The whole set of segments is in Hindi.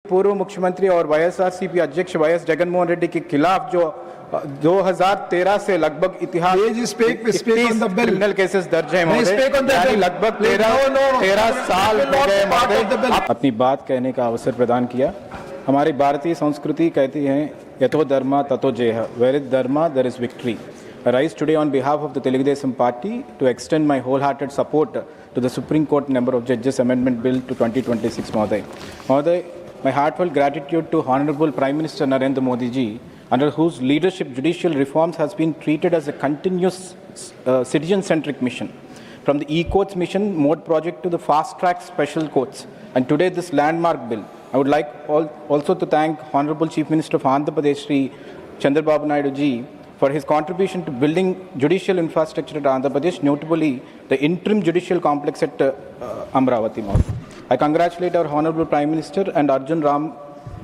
पूर्व मुख्यमंत्री और वाईएसआरसीपी अध्यक्ष वाईएस जगनमोहन रेड्डी के खिलाफ जो 2013 से लगभग इतिहास क्रिमिनल केसेस दर्ज हैं यानी लगभग 13 साल हो गए। अपनी बात कहने का अवसर प्रदान किया। हमारी भारतीय संस्कृति कहती है यथो धर्मा तथो जयः, where is dharma there is victory. I rise today on behalf of the Telugu Desam Party to extend my wholehearted support to the Supreme Court Number of Judges Amendment Bill to 2026. Mahoday, my heartfelt gratitude to Honorable Prime Minister Narendra Modi ji, under whose leadership judicial reforms has been treated as a continuous citizen-centric mission. From the e-courts mission mode project to the fast-track special courts, and today this landmark bill. I would like also to thank Honorable Chief Minister of Andhra Pradesh, Shri Chandrababu Naidu ji, for his contribution to building judicial infrastructure at Andhra Pradesh, notably the interim judicial complex at Amravati. I congratulate our Honorable Prime Minister and Arjun Ram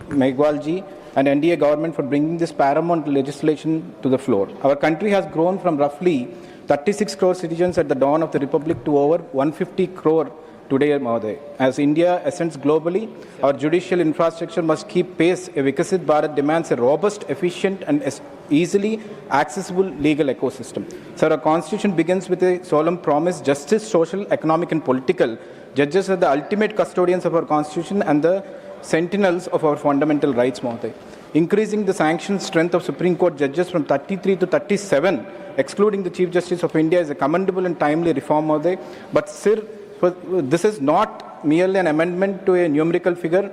Meghwal ji and NDA government for bringing this paramount legislation to the floor. Our country has grown from roughly 36 crore citizens at the dawn of the Republic to over 150 crore today, Mahoday. As India ascends globally, our judicial infrastructure must keep pace. A Vikasit Bharat demands a robust, efficient and easily accessible legal ecosystem. Sir, our constitution begins with a solemn promise: justice, social, economic and political. Judges are the ultimate custodians of our constitution and the sentinels of our fundamental rights, Mahoday. Increasing the sanctioned strength of Supreme Court judges from 33 to 37, excluding the Chief Justice of India, is a commendable and timely reform, Mahoday. But sir, this is not merely an amendment to a numerical figure.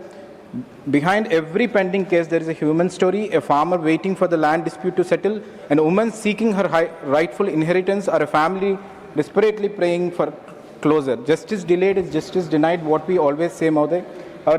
Behind every pending case, there is a human story, a farmer waiting for the land dispute to settle, and a woman seeking her rightful inheritance, or a family desperately praying for closure. Justice delayed is justice denied, what we always say, Mahoday. Our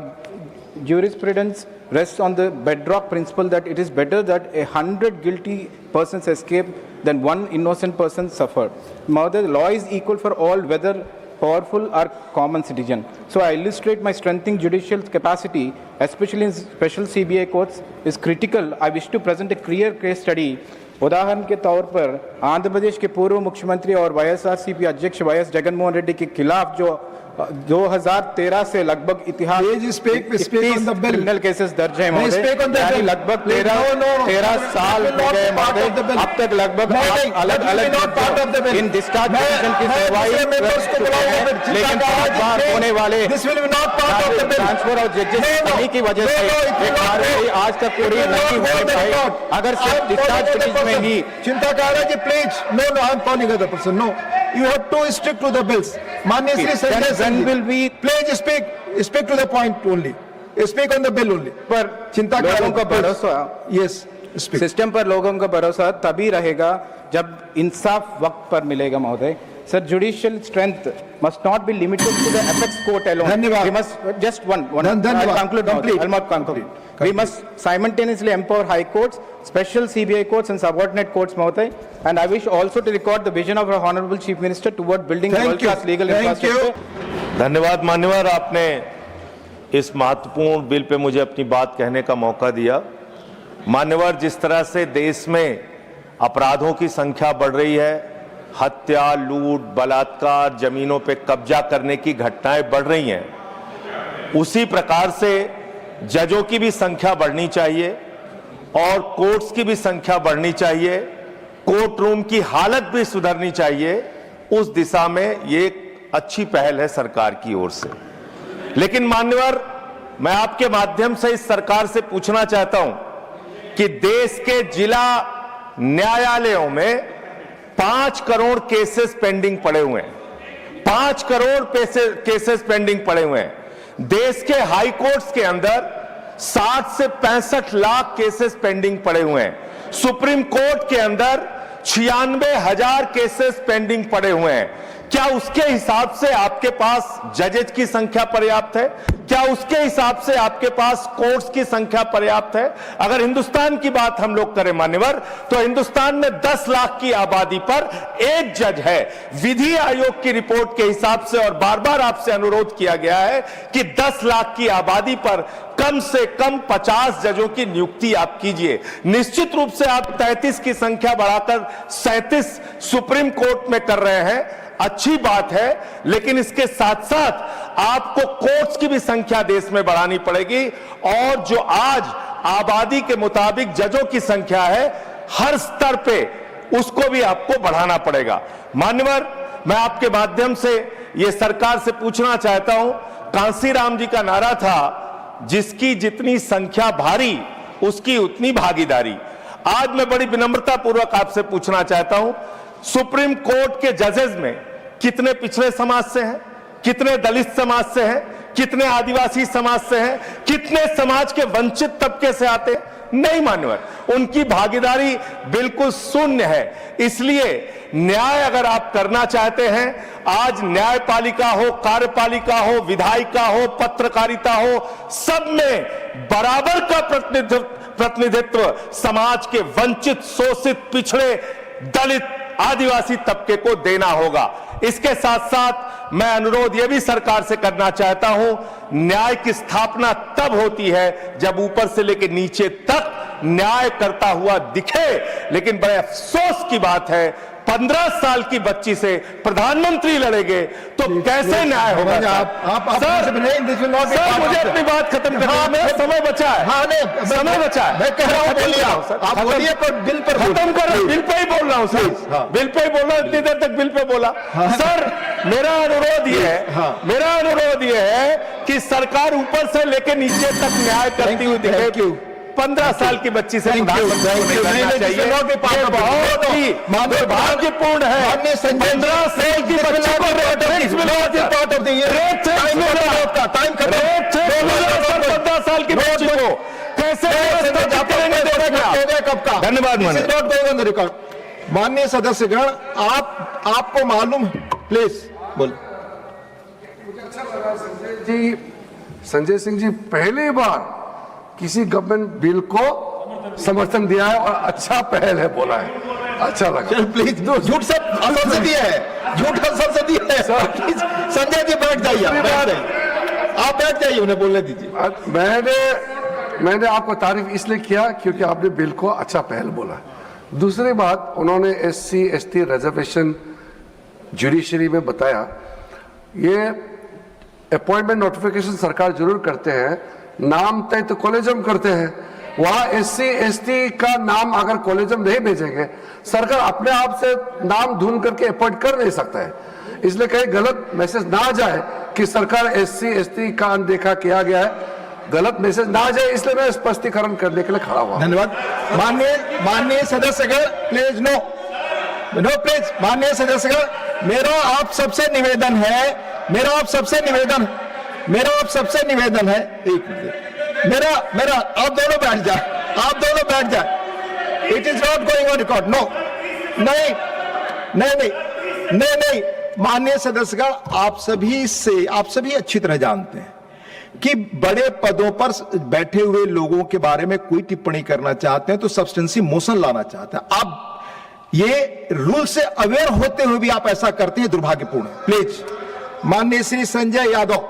jurisprudence rests on the bedrock principle that it is better that 100 guilty persons escape than one innocent person suffer. Mahoday, the law is equal for all, whether powerful or common citizen. So I illustrate my strengthening judicial capacity, especially in special CBI courts, is critical. I wish to present a clear case study. उदाहरण के तौर पर आंध्र प्रदेश के पूर्व मुख्यमंत्री और वाईएसआरसीपी अध्यक्ष वाईएस जगनमोहन रेड्डी के खिलाफ जो 2013 से लगभग इतिहास क्रिमिनल केसेस दर्ज हैं यानी लगभग 13 साल हो गए। अब तक लगभग अलग अलग इन डिस्चार्ज पिटीशन की सुनवाई लेकिन 5 बार होने वाले ट्रांसफर ऑफ जजेस की वजह से आज तक पूरी नहीं हो पाई। अगर सिर्फ डिस्चार्ज पिटीशन में ही चिंता कर रहा है कि please no I am calling other person no you have to stick to the bills. Manya Shri Sanjay Singh, will be please speak to the point only. Speak on the bill only. पर चिंता लोगों का भरोसा yes speak. सिस्टम पर लोगों का भरोसा तभी रहेगा जब इंसाफ वक्त पर मिलेगा महोदय। Sir, judicial strength must not be limited to the apex court alone. धन्यवाद. We must just one. I'll conclude. Complete. I'll not conclude. We must simultaneously empower high courts, special CBI courts, and subordinate courts, Mahoday. And I wish also to record the vision of our Honorable Chief Minister toward building world-class legal infrastructure. धन्यवाद मान्यवर, आपने इस महत्वपूर्ण बिल पे मुझे अपनी बात कहने का मौका दिया। मान्यवर, जिस तरह से देश में अपराधों की संख्या बढ़ रही है, हत्या, लूट, बलात्कार, जमीनों पे कब्जा करने की घटनाएं बढ़ रही हैं, उसी प्रकार से जजों की भी संख्या बढ़नी चाहिए और कोर्ट्स की भी संख्या बढ़नी चाहिए, कोर्ट रूम की हालत भी सुधरनी चाहिए। उस दिशा में ये एक अच्छी पहल है सरकार की ओर से। लेकिन मान्यवर, मैं आपके माध्यम से इस सरकार से पूछना चाहता हूं कि देश के जिला न्यायालयों में 5 करोड़ केसेस पेंडिंग पड़े हुए हैं। 5 करोड़ केसेस पेंडिंग पड़े हुए हैं। देश के हाई कोर्ट्स के अंदर 60 से 65 लाख केसेस पेंडिंग पड़े हुए हैं। सुप्रीम कोर्ट के अंदर 96,000 केसेस पेंडिंग पड़े हुए हैं। क्या उसके हिसाब से आपके पास जजेज की संख्या पर्याप्त है? क्या उसके हिसाब से आपके पास कोर्ट्स की संख्या पर्याप्त है? अगर हिंदुस्तान की बात हम लोग करें मान्यवर, तो हिंदुस्तान में 10 लाख की आबादी पर एक जज है। विधि आयोग की रिपोर्ट के हिसाब से, और बार बार आपसे अनुरोध किया गया है कि 10 लाख की आबादी पर कम से कम 50 जजों की नियुक्ति आप कीजिए। निश्चित रूप से आप 33 की संख्या बढ़ाकर 37 सुप्रीम कोर्ट में कर रहे हैं। अच्छी बात है, लेकिन इसके साथ साथ आपको कोर्ट्स की भी संख्या देश में बढ़ानी पड़ेगी और जो आज आबादी के मुताबिक जजों की संख्या है हर स्तर पे, उसको भी आपको बढ़ाना पड़ेगा। मान्यवर, मैं आपके माध्यम से यह सरकार से पूछना चाहता हूं, कांसीराम जी का नारा था, जिसकी जितनी संख्या भारी उसकी उतनी भागीदारी। आज मैं बड़ी विनम्रता पूर्वक आपसे पूछना चाहता हूं, सुप्रीम कोर्ट के जजेस में कितने पिछड़े समाज से हैं, कितने दलित समाज से हैं, कितने आदिवासी समाज से हैं, कितने समाज के वंचित तबके से आते हैं? नहीं मान्यवर, उनकी भागीदारी बिल्कुल शून्य है। इसलिए न्याय अगर आप करना चाहते हैं, आज न्यायपालिका हो, कार्यपालिका हो, विधायिका हो, पत्रकारिता हो, सब में बराबर का प्रतिनिधित्व समाज के वंचित, शोषित, पिछड़े, दलित, आदिवासी तबके को देना होगा। इसके साथ साथ मैं अनुरोध यह भी सरकार से करना चाहता हूं, न्याय की स्थापना तब होती है जब ऊपर से लेकर नीचे तक न्याय करता हुआ दिखे। लेकिन बड़े अफसोस की बात है, 15 साल की बच्ची से प्रधानमंत्री लड़ेंगे तो कैसे न्याय होगा? सर, मुझे अपनी बात खत्म करनी है, मेरा समय बचा है, समय बचा है, मैं कह रहा हूं, बोल रहा हूं सर, आप बोलिए, पर बिल पर खत्म कर रहा हूं, बिल पे ही बोल रहा हूं सर, बिल पे ही बोल रहा हूं, इतनी देर तक बिल पे बोला। सर, मेरा अनुरोध ये है कि सरकार ऊपर से लेकर नीचे तक न्याय करती हुई दिखे। 15 साल की बच्ची से प्रधानमंत्री को नहीं करना चाहिए, बहुत ही दुर्भाग्यपूर्ण है। 15 साल की बच्ची को 15 साल की बच्ची को कैसे करेंगे? धन्यवाद। माननीय सदस्यगण, आपको मालूम है, प्लीज बोल। संजय सिंह जी पहली बार किसी गवर्नमेंट बिल को समर्थन दिया है और अच्छा पहल है बोला है, अच्छा लगा। प्लीज, झूठ सब असंसदीय है, झूठ असंसदीय है। संजय जी बैठ जाइए, आप बैठ जाइए, उन्हें बोलने दीजिए। मैंने आपको तारीफ इसलिए किया क्योंकि आपने बिल को अच्छा पहल बोला। दूसरी बात, उन्होंने SC ST रिजर्वेशन जुडिशरी में बताया, ये अपॉइंटमेंट नोटिफिकेशन सरकार जरूर करते हैं, नाम तय तो कॉलेजम करते हैं, वहां SC ST का नाम अगर कॉलेजम नहीं भेजेंगे, सरकार अपने आप से नाम ढूंढ करके अपॉइंट कर नहीं सकता है। इसलिए कहीं गलत मैसेज ना जाए कि सरकार SC ST का अनदेखा किया गया है, गलत मैसेज ना जाए, इसलिए मैं स्पष्टीकरण करने के लिए खड़ा हुआ। धन्यवाद। माननीय सदस्यगण, प्लीज नो प्लीज। माननीय सदस्यगण, मेरा आप सबसे निवेदन है, एक मिनट, मेरा आप दोनों बैठ जाए, it is not going on record. No, नहीं। माननीय सदस्यगण, आप सभी अच्छी तरह जानते हैं कि बड़े पदों पर बैठे हुए लोगों के बारे में कोई टिप्पणी करना चाहते हैं तो सब्सटेंसी मोशन लाना चाहते हैं। अब ये रूल से अवेयर होते हुए भी आप ऐसा करते हैं, दुर्भाग्यपूर्ण है। प्लीज, माननीय श्री संजय यादव।